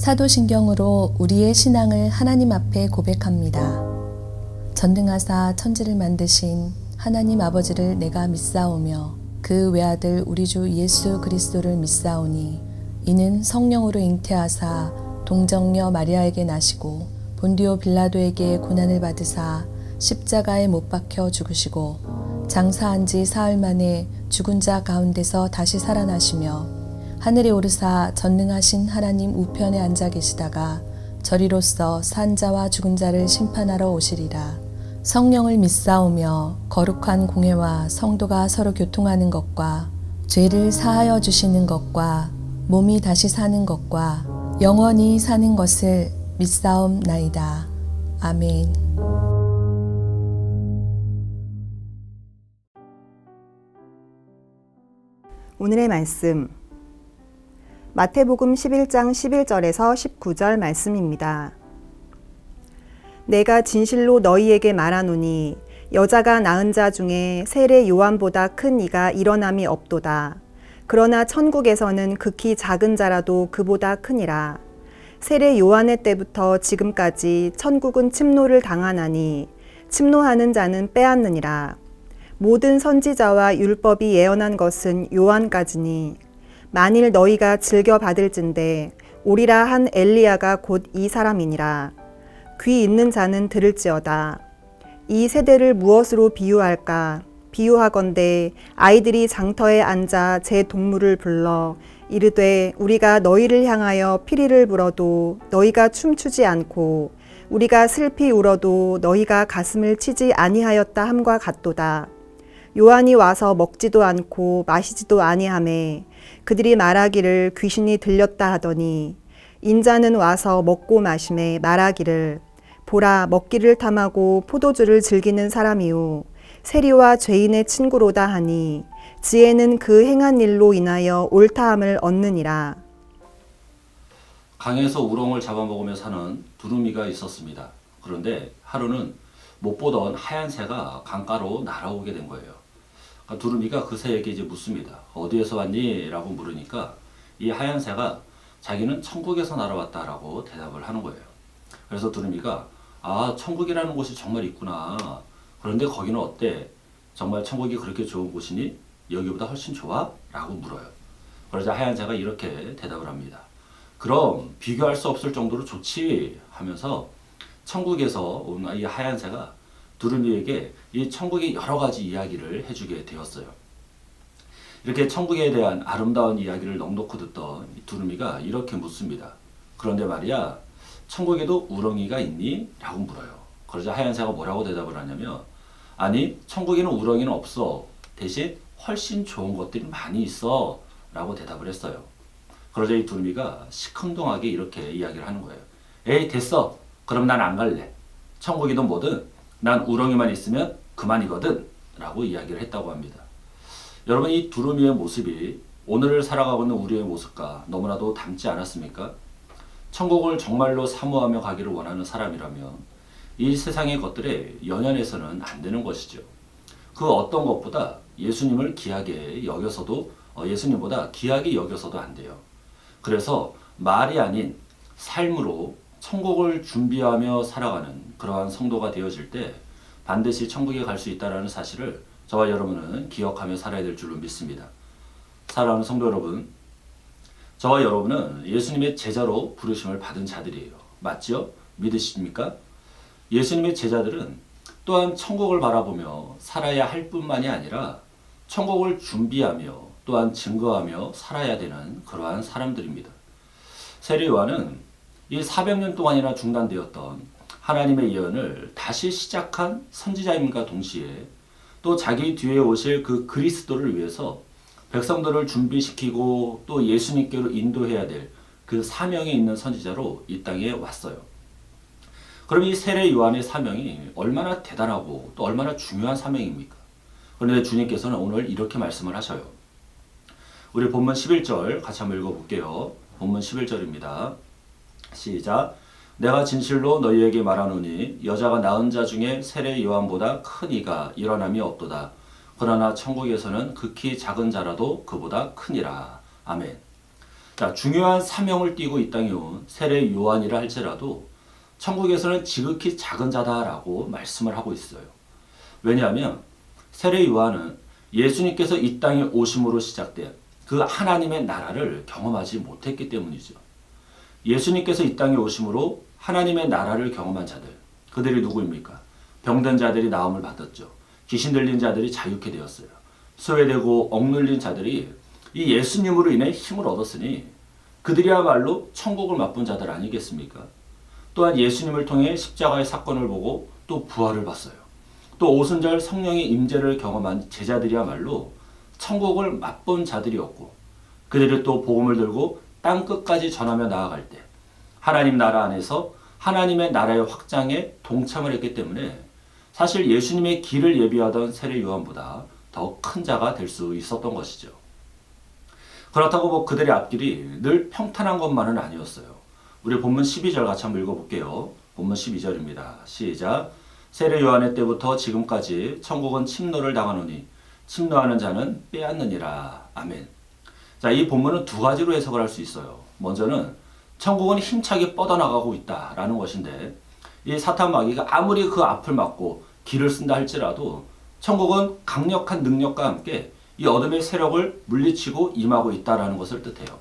사도신경으로 우리의 신앙을 하나님 앞에 고백합니다. 전능하사 천지를 만드신 하나님 아버지를 내가 믿사오며 그 외아들 우리 주 예수 그리스도를 믿사오니 이는 성령으로 잉태하사 동정녀 마리아에게 나시고 본디오 빌라도에게 고난을 받으사 십자가에 못 박혀 죽으시고 장사한 지 사흘 만에 죽은 자 가운데서 다시 살아나시며 하늘에 오르사 전능하신 하나님 우편에 앉아 계시다가 저리로서 산 자와 죽은 자를 심판하러 오시리라. 성령을 믿사오며 거룩한 공회와 성도가 서로 교통하는 것과 죄를 사하여 주시는 것과 몸이 다시 사는 것과 영원히 사는 것을 믿사옵나이다. 아멘. 오늘의 말씀 마태복음 11장 11절에서 19절 말씀입니다. 내가 진실로 너희에게 말하노니 여자가 낳은 자 중에 세례 요한보다 큰 이가 일어남이 없도다. 그러나 천국에서는 극히 작은 자라도 그보다 크니라. 세례 요한의 때부터 지금까지 천국은 침노를 당하나니 침노하는 자는 빼앗느니라. 모든 선지자와 율법이 예언한 것은 요한까지니 만일 너희가 즐겨 받을진대 오리라 한 엘리야가 곧 이 사람이니라. 귀 있는 자는 들을지어다. 이 세대를 무엇으로 비유할까? 비유하건대 아이들이 장터에 앉아 제 동물을 불러 이르되 우리가 너희를 향하여 피리를 불어도 너희가 춤추지 않고 우리가 슬피 울어도 너희가 가슴을 치지 아니하였다 함과 같도다. 요한이 와서 먹지도 않고 마시지도 아니하매 그들이 말하기를 귀신이 들렸다 하더니 인자는 와서 먹고 마시매 말하기를 보라 먹기를 탐하고 포도주를 즐기는 사람이요 세리와 죄인의 친구로다 하니 지혜는 그 행한 일로 인하여 옳다함을 얻느니라. 강에서 우렁을 잡아먹으며 사는 두루미가 있었습니다. 그런데 하루는 못 보던 하얀 새가 강가로 날아오게 된 거예요. 두루미가 그 새에게 이제 묻습니다. 어디에서 왔니? 라고 물으니까 이 하얀 새가 자기는 천국에서 날아왔다라고 대답을 하는 거예요. 그래서 두루미가 천국이라는 곳이 정말 있구나. 그런데 거기는 어때? 정말 천국이 그렇게 좋은 곳이니? 여기보다 훨씬 좋아? 라고 물어요. 그러자 하얀 새가 이렇게 대답을 합니다. 그럼 비교할 수 없을 정도로 좋지 하면서 천국에서 온 이 하얀 새가 두루미에게 이 천국의 여러 가지 이야기를 해주게 되었어요. 이렇게 천국에 대한 아름다운 이야기를 넉넉히 듣던 두루미가 이렇게 묻습니다. 그런데 말이야, 천국에도 우렁이가 있니? 라고 물어요. 그러자 하얀 새가 뭐라고 대답을 하냐면 아니, 천국에는 우렁이는 없어. 대신 훨씬 좋은 것들이 많이 있어. 라고 대답을 했어요. 그러자 이 두루미가 시큰둥하게 이렇게 이야기를 하는 거예요. 에이, 됐어. 그럼 난 안 갈래. 천국이든 뭐든 난 우렁이만 있으면 그만이거든. 라고 이야기를 했다고 합니다. 여러분, 이 두루미의 모습이 오늘을 살아가고 있는 우리의 모습과 너무나도 닮지 않았습니까? 천국을 정말로 사모하며 가기를 원하는 사람이라면 이 세상의 것들에 연연해서는 안 되는 것이죠. 그 어떤 것보다 예수님을 귀하게 여겨서도 예수님보다 귀하게 여겨서도 안 돼요. 그래서 말이 아닌 삶으로 천국을 준비하며 살아가는 그러한 성도가 되어질 때 반드시 천국에 갈 수 있다는 사실을 저와 여러분은 기억하며 살아야 될 줄로 믿습니다. 사랑하는 성도 여러분, 저와 여러분은 예수님의 제자로 부르심을 받은 자들이에요. 맞죠? 믿으십니까? 예수님의 제자들은 또한 천국을 바라보며 살아야 할 뿐만이 아니라 천국을 준비하며 또한 증거하며 살아야 되는 그러한 사람들입니다. 세례 요한은 이 400년 동안이나 중단되었던 하나님의 예언을 다시 시작한 선지자임과 동시에 또 자기 뒤에 오실 그 그리스도를 위해서 백성들을 준비시키고 또 예수님께로 인도해야 될 그 사명이 있는 선지자로 이 땅에 왔어요. 그럼 이 세례 요한의 사명이 얼마나 대단하고 또 얼마나 중요한 사명입니까? 그런데 주님께서는 오늘 이렇게 말씀을 하셔요. 우리 본문 11절 같이 한번 읽어볼게요. 본문 11절입니다. 시작. 내가 진실로 너희에게 말하노니 여자가 낳은 자 중에 세례 요한보다 큰 이가 일어남이 없도다. 그러나 천국에서는 극히 작은 자라도 그보다 크니라. 아멘. 자, 중요한 사명을 띠고 이 땅에 온 세례 요한이라 할지라도 천국에서는 지극히 작은 자다라고 말씀을 하고 있어요. 왜냐하면 세례 요한은 예수님께서 이 땅에 오심으로 시작된 그 하나님의 나라를 경험하지 못했기 때문이죠. 예수님께서 이 땅에 오심으로 하나님의 나라를 경험한 자들, 그들이 누구입니까? 병든 자들이 나음을 받았죠. 귀신 들린 자들이 자유케 되었어요. 소외되고 억눌린 자들이 이 예수님으로 인해 힘을 얻었으니 그들이야말로 천국을 맛본 자들 아니겠습니까? 또한 예수님을 통해 십자가의 사건을 보고 또 부활을 봤어요. 또 오순절 성령의 임재를 경험한 제자들이야말로 천국을 맛본 자들이었고, 그들이 또 복음을 들고 땅 끝까지 전하며 나아갈 때 하나님 나라 안에서 하나님의 나라의 확장에 동참을 했기 때문에 사실 예수님의 길을 예비하던 세례 요한보다 더 큰 자가 될 수 있었던 것이죠. 그렇다고 뭐 그들의 앞길이 늘 평탄한 것만은 아니었어요. 우리 본문 12절 같이 한번 읽어볼게요. 본문 12절입니다. 시작. 세례 요한의 때부터 지금까지 천국은 침노를 당하노니 침노하는 자는 빼앗느니라. 아멘. 자, 이 본문은 두 가지로 해석을 할 수 있어요. 먼저는 천국은 힘차게 뻗어나가고 있다라는 것인데, 이 사탄 마귀가 아무리 그 앞을 막고 길을 쓴다 할지라도 천국은 강력한 능력과 함께 이 어둠의 세력을 물리치고 임하고 있다라는 것을 뜻해요.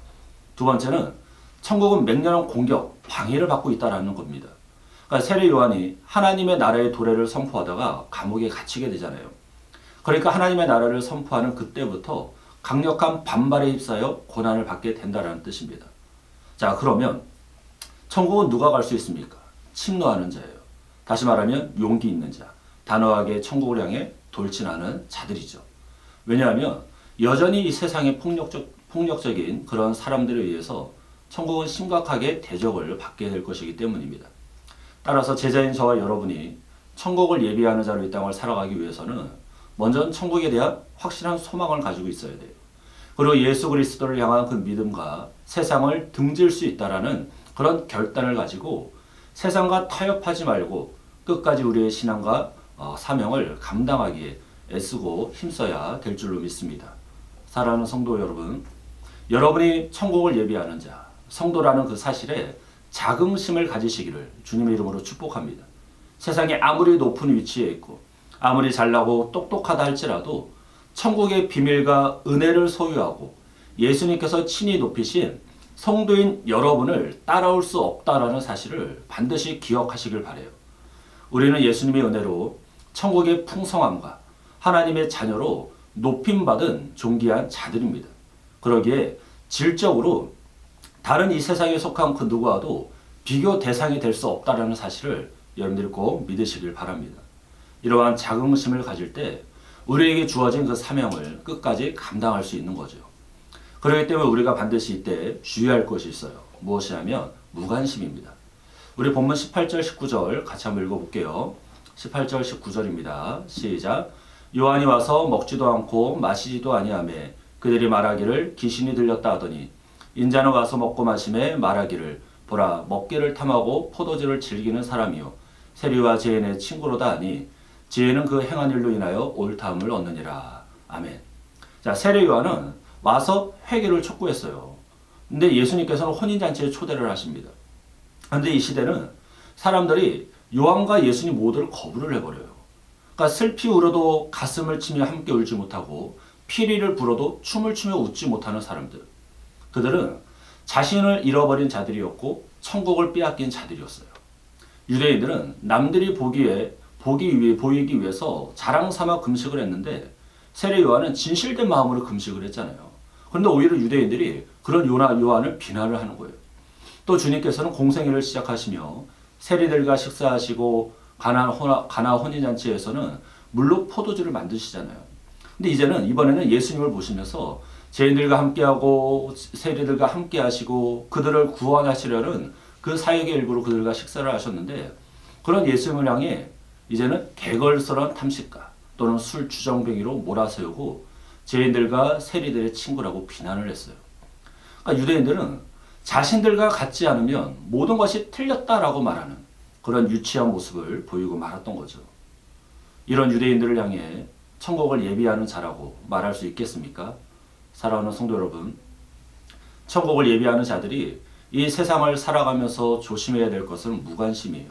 두 번째는 천국은 맹렬한 공격, 방해를 받고 있다라는 겁니다. 그러니까 세례 요한이 하나님의 나라의 도래를 선포하다가 감옥에 갇히게 되잖아요. 그러니까 하나님의 나라를 선포하는 그때부터 강력한 반발에 휩싸여 고난을 받게 된다는 뜻입니다. 자, 그러면 천국은 누가 갈 수 있습니까? 침노하는 자예요. 다시 말하면 용기 있는 자, 단호하게 천국을 향해 돌진하는 자들이죠. 왜냐하면 여전히 이 세상의 폭력적인 그런 사람들에 의해서 천국은 심각하게 대적을 받게 될 것이기 때문입니다. 따라서 제자인 저와 여러분이 천국을 예비하는 자로 이 땅을 살아가기 위해서는 먼저 천국에 대한 확실한 소망을 가지고 있어야 돼요. 그리고 예수 그리스도를 향한 그 믿음과 세상을 등질 수 있다라는 그런 결단을 가지고 세상과 타협하지 말고 끝까지 우리의 신앙과 사명을 감당하기에 애쓰고 힘써야 될 줄로 믿습니다. 사랑하는 성도 여러분, 여러분이 천국을 예비하는 자, 성도라는 그 사실에 자긍심을 가지시기를 주님의 이름으로 축복합니다. 세상에 아무리 높은 위치에 있고 아무리 잘나고 똑똑하다 할지라도 천국의 비밀과 은혜를 소유하고 예수님께서 친히 높이신 성도인 여러분을 따라올 수 없다라는 사실을 반드시 기억하시길 바라요. 우리는 예수님의 은혜로 천국의 풍성함과 하나님의 자녀로 높임받은 존귀한 자들입니다. 그러기에 질적으로 다른 이 세상에 속한 그 누구와도 비교 대상이 될 수 없다라는 사실을 여러분들이 꼭 믿으시길 바랍니다. 이러한 자긍심을 가질 때 우리에게 주어진 그 사명을 끝까지 감당할 수 있는 거죠. 그렇기 때문에 우리가 반드시 이때 주의할 것이 있어요. 무엇이냐면 무관심입니다. 우리 본문 18절 19절 같이 한번 읽어볼게요. 18절 19절입니다. 시작. 요한이 와서 먹지도 않고 마시지도 아니하며 그들이 말하기를 귀신이 들렸다 하더니 인자는 와서 먹고 마시매 말하기를 보라 먹기를 탐하고 포도주를 즐기는 사람이요 세리와 죄인의 친구로다 하니 지혜는 그 행한 일로 인하여 옳다함을 얻느니라. 아멘. 자, 세례 요한은 와서 회개를 촉구했어요. 근데 예수님께서는 혼인잔치에 초대를 하십니다. 그런데 이 시대는 사람들이 요한과 예수님 모두를 거부를 해버려요. 그러니까 슬피 울어도 가슴을 치며 함께 울지 못하고 피리를 불어도 춤을 추며 웃지 못하는 사람들. 그들은 자신을 잃어버린 자들이었고 천국을 빼앗긴 자들이었어요. 유대인들은 남들이 보이기 위해서 자랑 삼아 금식을 했는데 세례 요한은 진실된 마음으로 금식을 했잖아요. 그런데 오히려 유대인들이 그런 요한을 비난을 하는 거예요. 또 주님께서는 공생애를 시작하시며 세리들과 식사하시고 가나 혼인잔치에서는 물로 포도주를 만드시잖아요. 근데 이번에는 예수님을 보시면서 죄인들과 함께하고 세리들과 함께하시고 그들을 구원하시려는 그 사역의 일부로 그들과 식사를 하셨는데 그런 예수님을 향해 이제는 개걸스러운 탐식가 또는 술 주정뱅이로 몰아세우고 죄인들과 세리들의 친구라고 비난을 했어요. 그러니까 유대인들은 자신들과 같지 않으면 모든 것이 틀렸다라고 말하는 그런 유치한 모습을 보이고 말았던 거죠. 이런 유대인들을 향해 천국을 예비하는 자라고 말할 수 있겠습니까? 사랑하는 성도 여러분, 천국을 예비하는 자들이 이 세상을 살아가면서 조심해야 될 것은 무관심이에요.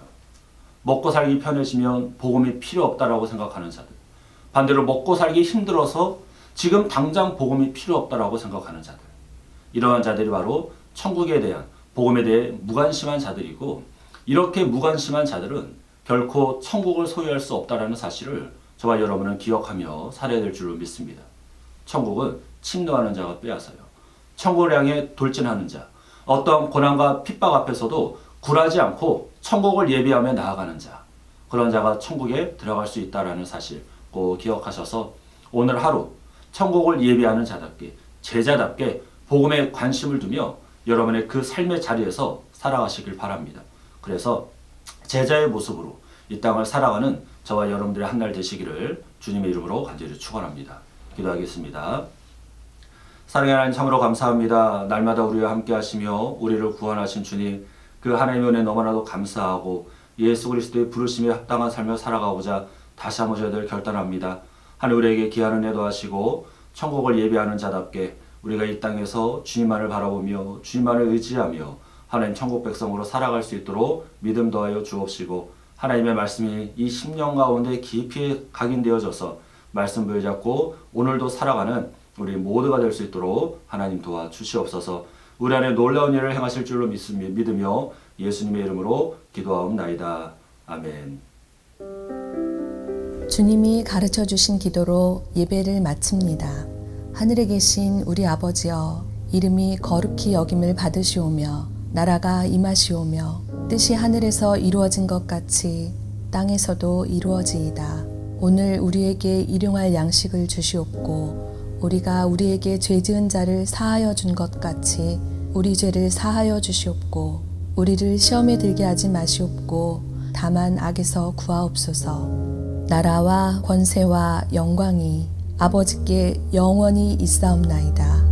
먹고 살기 편해지면 복음이 필요 없다라고 생각하는 자들. 반대로 먹고 살기 힘들어서 지금 당장 복음이 필요 없다라고 생각하는 자들. 이러한 자들이 바로 천국에 대한 복음에 대해 무관심한 자들이고, 이렇게 무관심한 자들은 결코 천국을 소유할 수 없다라는 사실을 저와 여러분은 기억하며 살아야 될 줄로 믿습니다. 천국은 침노하는 자가 빼앗아요. 천국을 향해 돌진하는 자, 어떤 고난과 핍박 앞에서도 굴하지 않고 천국을 예비하며 나아가는 자, 그런 자가 천국에 들어갈 수 있다는 사실 꼭 기억하셔서 오늘 하루 천국을 예비하는 자답게, 제자답게 복음에 관심을 두며 여러분의 그 삶의 자리에서 살아가시길 바랍니다. 그래서 제자의 모습으로 이 땅을 살아가는 저와 여러분들의 한 날 되시기를 주님의 이름으로 간절히 축원합니다. 기도하겠습니다. 사랑의 하나님, 참으로 감사합니다. 날마다 우리와 함께 하시며 우리를 구원하신 주님, 그 하나님의 은혜 너무나도 감사하고 예수 그리스도의 부르심에 합당한 삶을 살아가고자 다시 한번 저희들 결단합니다. 하나님, 우리에게 귀한 은혜도 하시고 천국을 예비하는 자답게 우리가 이 땅에서 주님만을 바라보며 주님만을 의지하며 하나님 천국 백성으로 살아갈 수 있도록 믿음 더하여 주옵시고, 하나님의 말씀이 이 10년 가운데 깊이 각인되어져서 말씀 부여잡고 오늘도 살아가는 우리 모두가 될 수 있도록 하나님 도와주시옵소서. 우리 안에 놀라운 일을 행하실 줄로 믿으며 예수님의 이름으로 기도하옵나이다. 아멘. 주님이 가르쳐 주신 기도로 예배를 마칩니다. 하늘에 계신 우리 아버지여, 이름이 거룩히 여김을 받으시오며 나라가 임하시오며 뜻이 하늘에서 이루어진 것 같이 땅에서도 이루어지이다. 오늘 우리에게 일용할 양식을 주시옵고, 우리가 우리에게 죄 지은 자를 사하여 준 것 같이 우리 죄를 사하여 주시옵고, 우리를 시험에 들게 하지 마시옵고 다만 악에서 구하옵소서. 나라와 권세와 영광이 아버지께 영원히 있사옵나이다.